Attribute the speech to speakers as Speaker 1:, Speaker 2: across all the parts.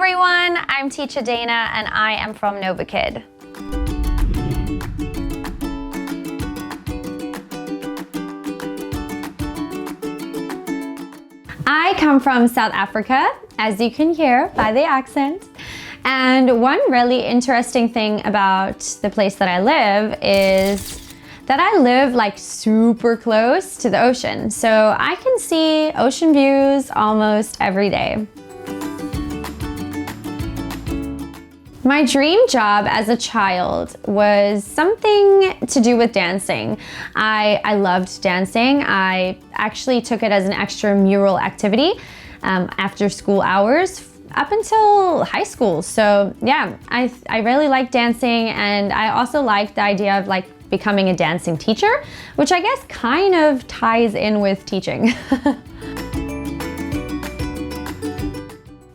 Speaker 1: everyone, I'm teacher Dayna and I am from Novakid. I come from South Africa, as you can hear by the accent. And one really interesting thing about the place that I live is that I live like super close to the ocean. So I can see ocean views almost every day. My dream job as a child was something to do with dancing. I loved dancing. I actually took it as an extramural activity after school hours up until high school. So yeah, I really liked dancing, and I also liked the idea of like becoming a dancing teacher, which I guess kind of ties in with teaching.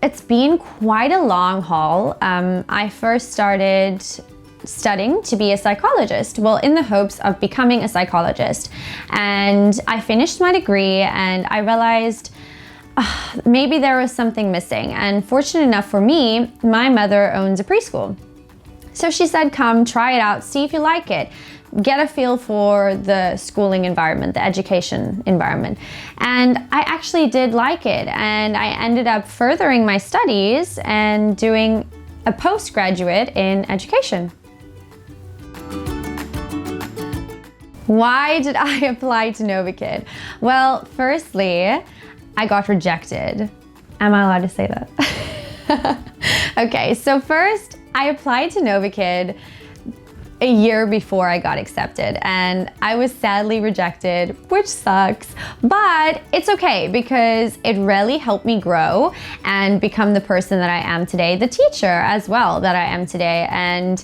Speaker 1: It's been quite a long haul. I first started studying to be a psychologist, well, in the hopes of becoming a psychologist. And I finished my degree and I realized maybe there was something missing. And fortunate enough for me, my mother owns a preschool. So she said, come try it out, see if you like it. Get a feel for the schooling environment, the education environment. And I actually did like it. And I ended up furthering my studies and doing a postgraduate in education. Why did I apply to Novakid? Well, firstly, I got rejected. Am I allowed to say that? Okay, so first I applied to Novakid a year before I got accepted, and I was sadly rejected, which sucks, but it's okay because it really helped me grow and become the person that I am today, the teacher as well that I am today. And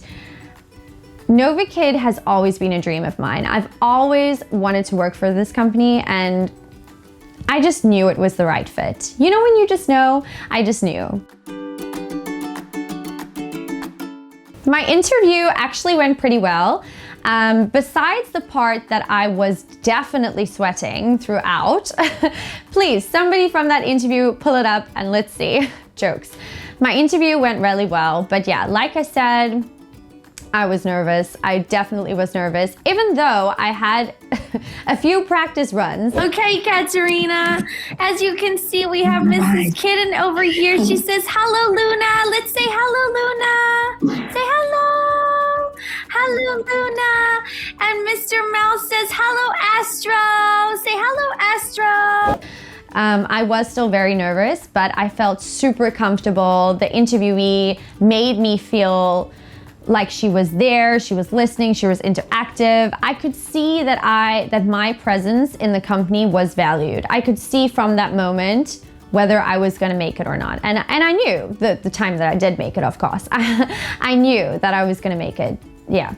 Speaker 1: Novakid has always been a dream of mine. I've always wanted to work for this company, and I just knew it was the right fit. You know when you just know? I just knew. My interview actually went pretty well. Besides the part that I was definitely sweating throughout, please, somebody from that interview, pull it up and let's see. Jokes. My interview went really well, but yeah, like I said, I was nervous. I definitely was nervous, even though I had a few practice runs.
Speaker 2: Okay, Katerina, as you can see, we have Mrs. Kitten over here. She says, hello, Luna. Let's say hello, Luna. Say hello. Hello, Luna. And Mr. Mouse says, hello, Astro. Say hello, Astro.
Speaker 1: I was still very nervous, but I felt super comfortable. The interviewee made me feel like she was there, she was listening, she was interactive. I could see that my presence in the company was valued. I could see from that moment whether I was gonna make it or not. And I knew the time that I did make it, of course. I knew that I was gonna make it, yeah.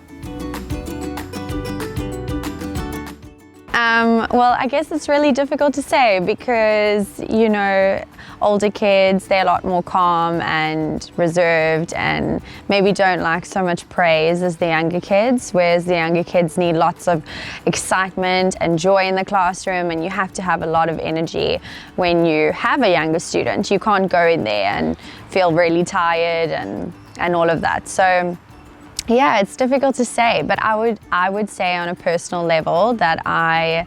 Speaker 1: Well, I guess it's really difficult to say because, you know, older kids, they're a lot more calm and reserved and maybe don't like so much praise as the younger kids, whereas the younger kids need lots of excitement and joy in the classroom, and you have to have a lot of energy when you have a younger student. You can't go in there and feel really tired and all of that. So yeah, it's difficult to say, but I would say on a personal level that I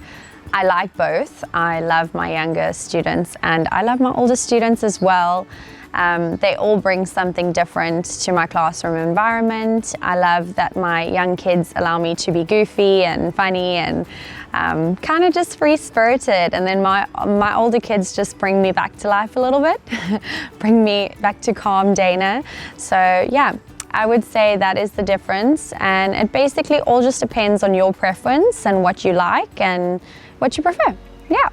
Speaker 1: like both. I love my younger students and I love my older students as well. They all bring something different to my classroom environment. I love that my young kids allow me to be goofy and funny and kind of just free-spirited, and then my older kids just bring me back to life a little bit, bring me back to calm Dayna. So yeah, I would say that is the difference, and it basically all just depends on your preference and what you like and what you prefer. Yeah.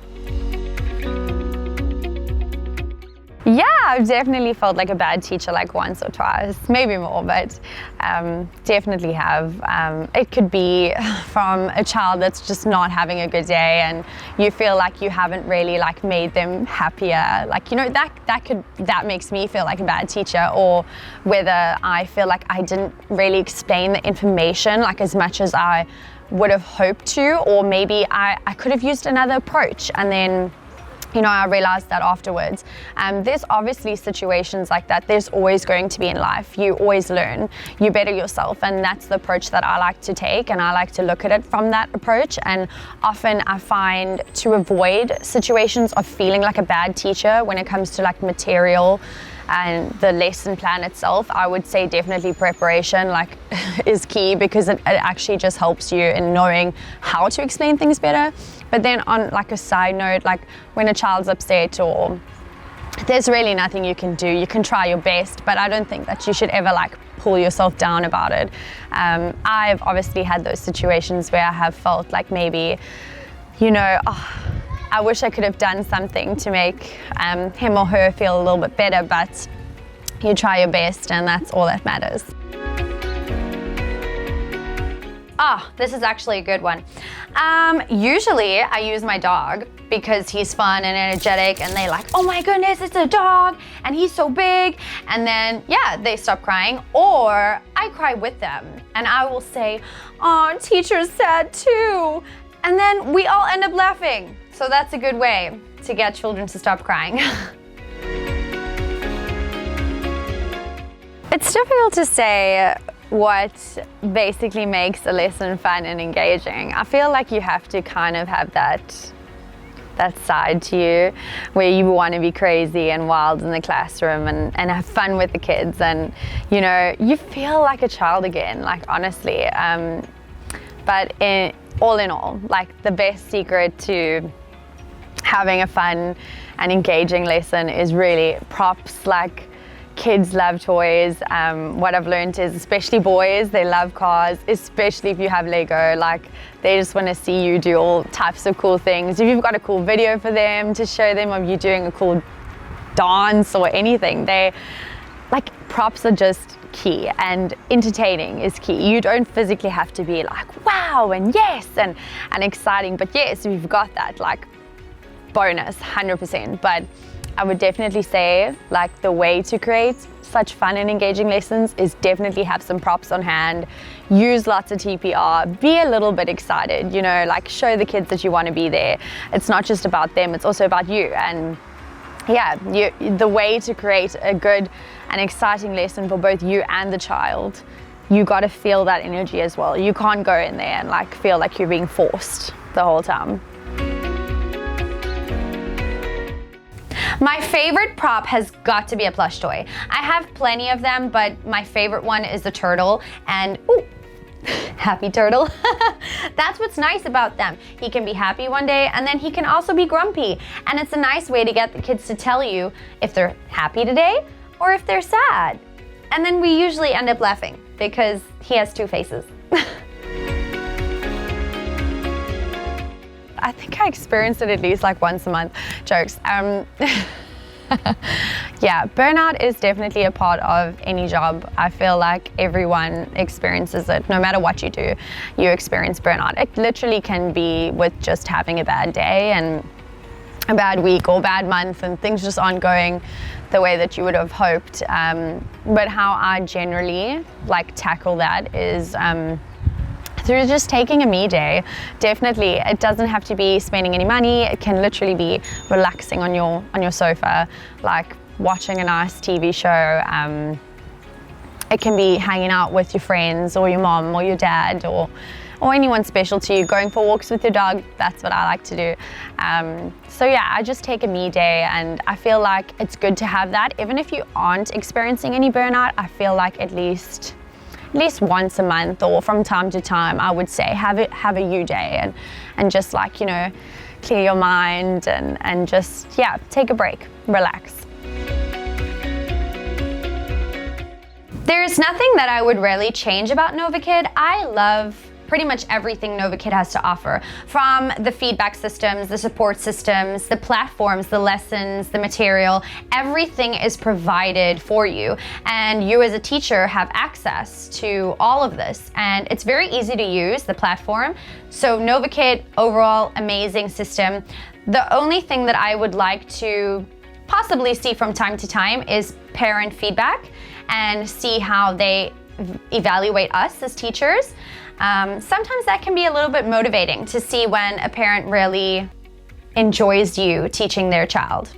Speaker 1: Yeah, I've definitely felt like a bad teacher like once or twice, maybe more, but definitely have. It could be from a child that's just not having a good day and you feel like you haven't really like made them happier. Like, you know, that makes me feel like a bad teacher, or whether I feel like I didn't really explain the information like as much as I would have hoped to, or maybe I could have used another approach, and then I realized that afterwards. There's obviously situations like that. There's always going to be in life. You always learn. You better yourself. And that's the approach that I like to take. And I like to look at it from that approach. And often I find to avoid situations of feeling like a bad teacher when it comes to like material and the lesson plan itself, I would say definitely preparation like is key, because it actually just helps you in knowing how to explain things better. But then on like a side note, like when a child's upset, or there's really nothing you can do. You can try your best, but I don't think that you should ever like pull yourself down about it. I've obviously had those situations where I have felt like maybe, I wish I could have done something to make him or her feel a little bit better, but you try your best and that's all that matters. This is actually a good one. Usually I use my dog because he's fun and energetic, and they like, oh my goodness, it's a dog and he's so big. And then, they stop crying, or I cry with them and I will say, oh, teacher's sad too. And then we all end up laughing. So that's a good way to get children to stop crying. It's difficult to say what basically makes a lesson fun and engaging. I feel like you have to kind of have that side to you where you want to be crazy and wild in the classroom and have fun with the kids, and you feel like a child again, like honestly. But all in all, like the best secret to having a fun and engaging lesson is really props. Like, kids love toys. What I've learned is, especially boys, they love cars, especially if you have Lego. Like, they just want to see you do all types of cool things. If you've got a cool video for them to show them of you doing a cool dance or anything, props are just key, and entertaining is key. You don't physically have to be like, wow, and yes, and exciting. But yes, we've got that, like, bonus, 100%. But I would definitely say, like, the way to create such fun and engaging lessons is definitely have some props on hand, use lots of TPR, be a little bit excited, like show the kids that you want to be there. It's not just about them, it's also about you. And the way to create a good and exciting lesson for both you and the child, you got to feel that energy as well. You can't go in there and like feel like you're being forced the whole time. My favorite prop has got to be a plush toy. I have plenty of them, but my favorite one is the turtle. And happy turtle. That's what's nice about them. He can be happy one day and then he can also be grumpy. And it's a nice way to get the kids to tell you if they're happy today or if they're sad. And then we usually end up laughing because he has two faces. I think I experience it at least like once a month. Jokes. Burnout is definitely a part of any job. I feel like everyone experiences it. No matter what you do, you experience burnout. It literally can be with just having a bad day and a bad week or bad month and things just aren't going the way that you would have hoped. But how I generally like tackle that is through just taking a me day. Definitely, it doesn't have to be spending any money. It can literally be relaxing on your sofa, like watching a nice TV show. It can be hanging out with your friends or your mom or your dad or anyone special to you, going for walks with your dog. That's what I like to do. I just take a me day, and I feel like it's good to have that. Even if you aren't experiencing any burnout, I feel like at least once a month or from time to time, I would say have a you day and just like, clear your mind and just, take a break, relax. There's nothing that I would really change about Novakid. I love pretty much everything Novakid has to offer, from the feedback systems, the support systems, the platforms, the lessons, the material. Everything is provided for you, and you as a teacher have access to all of this, and it's very easy to use, the platform. So Novakid, overall amazing system. The only thing that I would like to possibly see from time to time is parent feedback and see how they evaluate us as teachers. Sometimes that can be a little bit motivating to see when a parent really enjoys you teaching their child?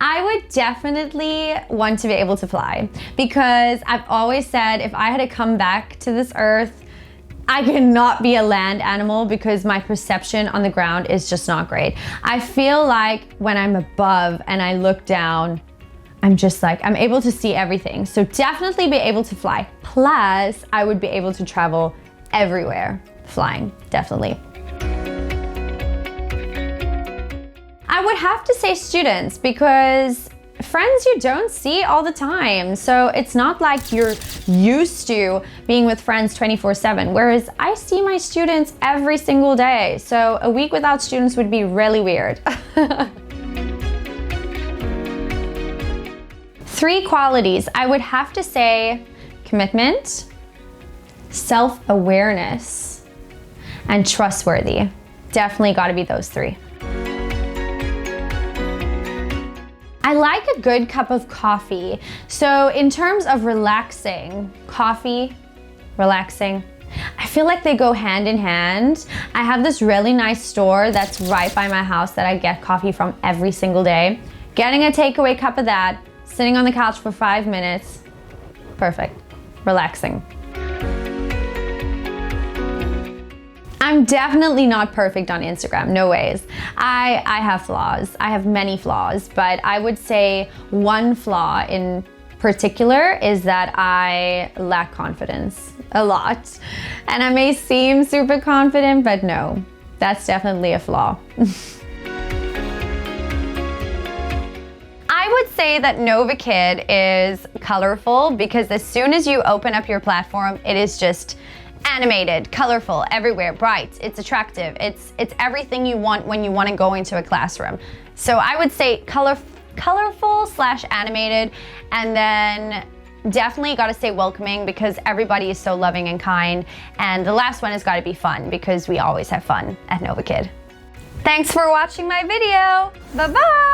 Speaker 1: I would definitely want to be able to fly, because I've always said if I had to come back to this earth, I cannot be a land animal because my perception on the ground is just not great. I feel like when I'm above and I look down, I'm just like, I'm able to see everything. So definitely be able to fly. Plus, I would be able to travel everywhere flying, definitely. I would have to say students, because friends you don't see all the time. So it's not like you're used to being with friends 24/7, whereas I see my students every single day. So a week without students would be really weird. 3 qualities. I would have to say commitment, self-awareness, and trustworthy. Definitely got to be those 3. I like a good cup of coffee. So in terms of relaxing, coffee, relaxing, I feel like they go hand in hand. I have this really nice store that's right by my house that I get coffee from every single day. Getting a takeaway cup of that, sitting on the couch for 5 minutes, perfect, relaxing. I'm definitely not perfect on Instagram, no ways. I have flaws. I have many flaws, but I would say one flaw in particular is that I lack confidence a lot. And I may seem super confident, but no, that's definitely a flaw. I would say that Novakid is colorful because as soon as you open up your platform, it is just animated, colorful, everywhere, bright, it's attractive, it's everything you want when you want to go into a classroom. So I would say colorful / animated, and then definitely got to say welcoming because everybody is so loving and kind. And the last one has got to be fun because we always have fun at Novakid. Thanks for watching my video. Bye-bye.